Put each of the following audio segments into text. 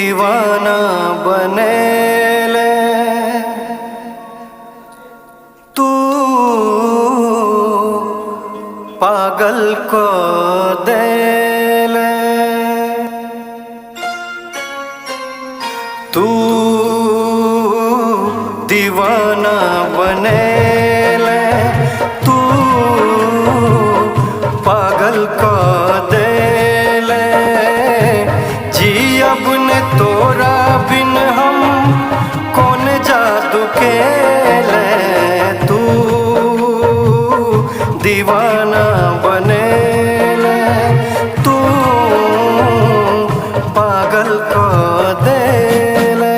दीवाना बनेले तू पागल को देले तू दीवाना बनेले तू पागल को देले जी अब ने तोरा बिन हम कौन जादू खेले तू दीवाना बनेले तू पागल को देले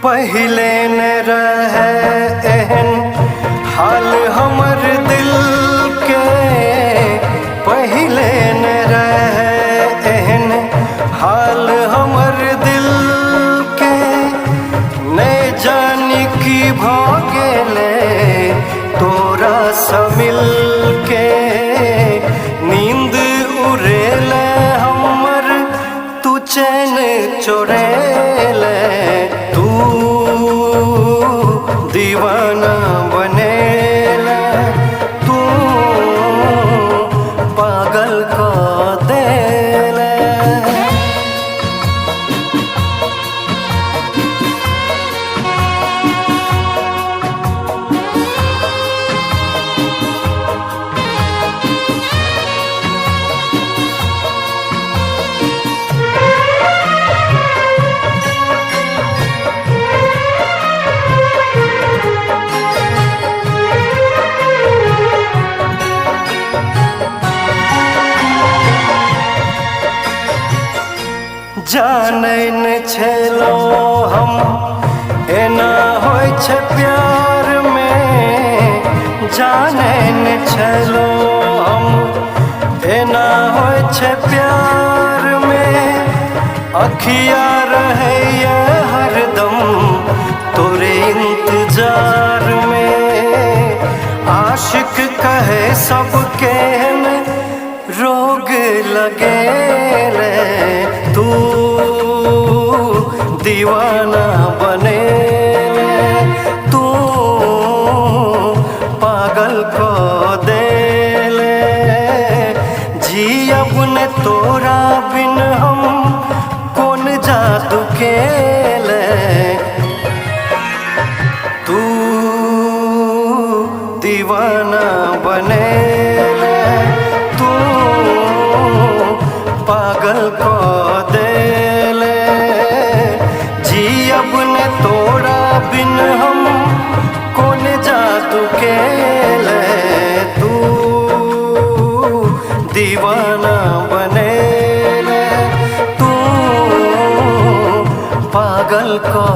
पहले न रहे एहन हाल हमर दिल के पहले न रहे एहन हाल हमर दिल के न जानी की भागेले तोरा सा मिल के नींद उड़ेले हमर तू चैन चोरेले दीवाना बनेला तू पागल को देले जानै न छलो हम एना होय छै प्यार में जानै न छलो हम एना होय छै प्यार में अखिया रहे हरदम तोरे इंतजार में आशिक कहे सबके रोग लगेले तू दीवाना बनेले तू पागल को देले जी अब ने तोरा बिन हम कौन जादू खेले तू दीवाना बनेले तू पागल को देले जी अब ने तोरा बिन हम कौन जादू खेले तू दीवाना बनेले तू पागल को